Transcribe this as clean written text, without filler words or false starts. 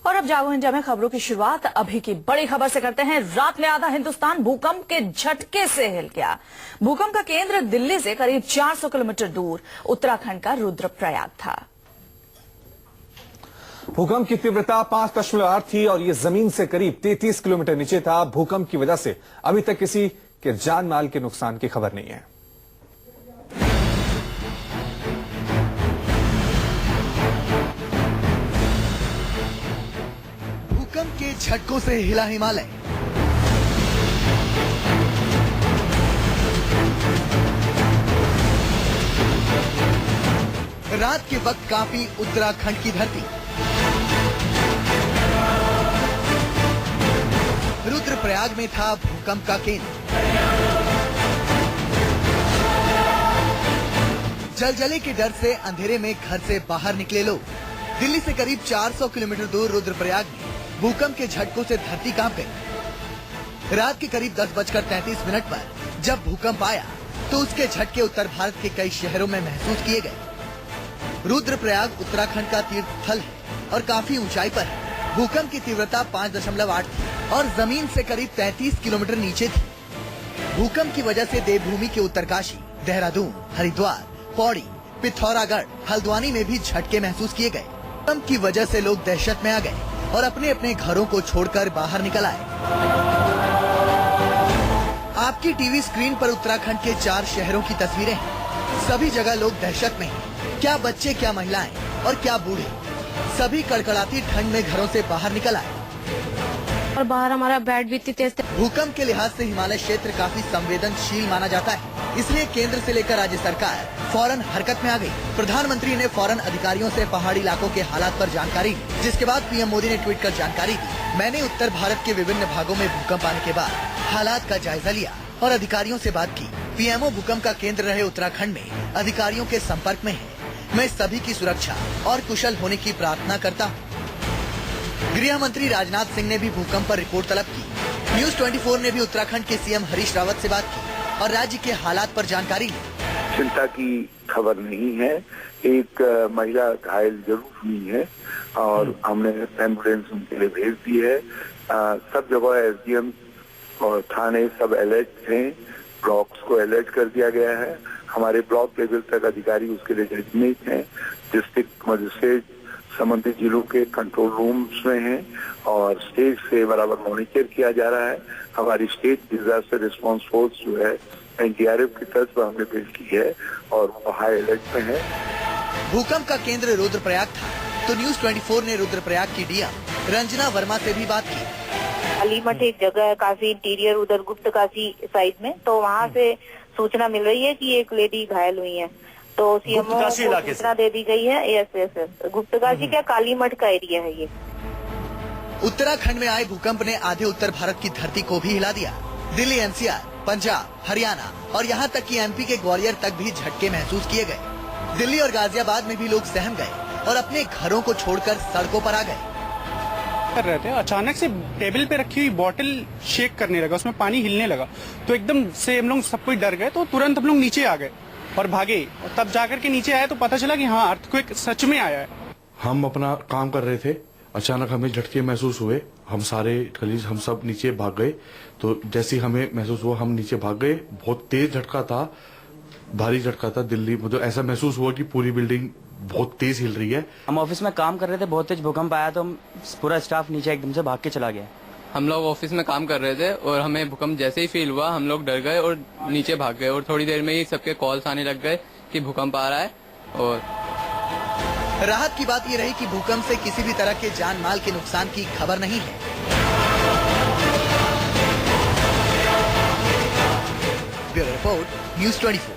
और अब जागो इंडिया में खबरों की शुरुआत अभी की बड़ी खबर से करते हैं। रात में आधा हिंदुस्तान भूकंप के झटके से हिल गया। भूकंप का केंद्र दिल्ली से करीब 400 किलोमीटर दूर उत्तराखंड का रुद्रप्रयाग था। भूकंप की तीव्रता 5.8 थी और ये जमीन से करीब 33 किलोमीटर नीचे था। भूकंप की वजह से अभी तक किसी के जान माल के नुकसान की खबर नहीं है। भूकंप के झटकों से हिला हिमालय। रात के वक्त कांपी उत्तराखंड की धरती। रुद्रप्रयाग में था भूकंप का केंद्र। जलजले के डर से अंधेरे में घर से बाहर निकले लोग। दिल्ली से करीब 400 किलोमीटर दूर रुद्रप्रयाग में भूकंप के झटकों से धरती कांप गई। रात के करीब 10:33 पर जब भूकंप आया तो उसके झटके उत्तर भारत के कई शहरों में महसूस किए गए। रुद्रप्रयाग उत्तराखंड का तीर्थ स्थल है और काफी ऊंचाई पर है। भूकंप की तीव्रता 5.8 थी और जमीन से करीब 33 किलोमीटर नीचे थी। भूकंप की वजह से देवभूमि के उत्तरकाशी, देहरादून, हरिद्वार, पौड़ी, पिथौरागढ़, हल्द्वानी में भी झटके महसूस किए गए। भूकंप की वजह से लोग दहशत में आ गए और अपने अपने घरों को छोड़कर बाहर निकल आए। आपकी टीवी स्क्रीन पर उत्तराखंड के 4 शहरों की तस्वीरें हैं। सभी जगह लोग दहशत में हैं। क्या बच्चे, क्या महिलाएं और क्या बूढ़े, सभी कड़कड़ाती ठंड में घरों से बाहर निकल आए। और बाहर हमारा बेड भी इतनी तेज थे। भूकंप के लिहाज से हिमालय क्षेत्र काफी संवेदनशील माना जाता है, इसलिए केंद्र से लेकर राज्य सरकार फौरन हरकत में आ गई। प्रधानमंत्री ने फौरन अधिकारियों से पहाड़ी इलाकों के हालात पर जानकारी ली, जिसके बाद पीएम मोदी ने ट्वीट कर जानकारी दी। मैंने उत्तर भारत के विभिन्न भागों में भूकंप आने के बाद हालात का जायजा लिया और अधिकारियों से बात की। पीएमओ भूकंप का केंद्र रहे उत्तराखंड में अधिकारियों के संपर्क में है। मैं सभी की सुरक्षा और कुशल होने की प्रार्थना करता हूँ। गृह मंत्री राजनाथ सिंह ने भी भूकंप पर रिपोर्ट तलब की। न्यूज 24 ने भी उत्तराखंड के सीएम हरीश रावत से बात की और राज्य के हालात पर जानकारी ली। चिंता की खबर नहीं है। एक महिला घायल जरूर हुई है और हमने एम्बुलेंस उनके लिए भेज दी है। सब जगह एसडीएम और थाने सब अलर्ट हैं। ब्लॉक्स को अलर्ट कर दिया गया है। हमारे ब्लॉक लेवल तक अधिकारी उसके लिए डेजिग्नेट हैं। डिस्ट्रिक्ट मजिस्ट्रेट संबंधित जिलों के कंट्रोल रूम्स में हैं और स्टेट से बराबर मॉनिटर किया जा रहा है। हमारी स्टेट डिजास्टर रिस्पांस फोर्स जो है एनडीआरएफ की तर्ज पर हमने बिल्ड की है और वो हाई अलर्ट में है। भूकंप का केंद्र रुद्रप्रयाग था तो न्यूज 24 ने रुद्रप्रयाग की डीएम रंजना वर्मा से भी बात की। कालीमठ एक जगह है काफी इंटीरियर, उधर गुप्तकाशी साइड में, तो वहाँ से सूचना मिल रही है कि एक लेडी घायल हुई है, तो सीएमओ को सूचना दे दी गई है। यस गुप्तकाशी क्या कालीमठ का एरिया है ये। उत्तराखंड में आए भूकंप ने आधे उत्तर भारत की धरती को भी हिला दिया। दिल्ली, एनसीआर, पंजाब, हरियाणा और यहाँ तक कि एमपी के ग्वालियर तक भी झटके महसूस किए गए। दिल्ली और गाजियाबाद में भी लोग सहम गए और अपने घरों को छोड़कर सड़कों पर आ गए। कर रहे थे, अचानक से टेबल पे रखी हुई बोतल शेक करने लगा, उसमें पानी हिलने लगा, तो एकदम से हम लोग सब कोई डर गए, तो तुरंत हम लोग नीचे आ गए और भागे। और तब जाकर के नीचे आए तो पता चला कि हाँ, अर्थक्वेक सच में आया है। हम अपना काम कर रहे थे, अचानक हमें झटके महसूस हुए। हम सारे कलीग हम सब नीचे भाग गए। तो जैसे हमें महसूस हुआ हम नीचे भाग गए। बहुत तेज झटका था, भारी झटका था। दिल्ली मतलब ऐसा महसूस हुआ कि पूरी बिल्डिंग बहुत तेज हिल रही है। हम ऑफिस में काम कर रहे थे, बहुत तेज भूकंप आया तो पूरा स्टाफ नीचे एकदम से भाग के चला गया। हम लोग ऑफिस में काम कर रहे थे और हमें भूकंप जैसे ही फील हुआ हम लोग डर गए और नीचे भाग गए और थोड़ी देर में ही सबके कॉल्स आने लग गए कि भूकंप आ रहा है। और राहत की बात ये रही कि भूकंप से किसी भी तरह के जान माल के नुकसान की खबर नहीं है। Bureau report, news 24।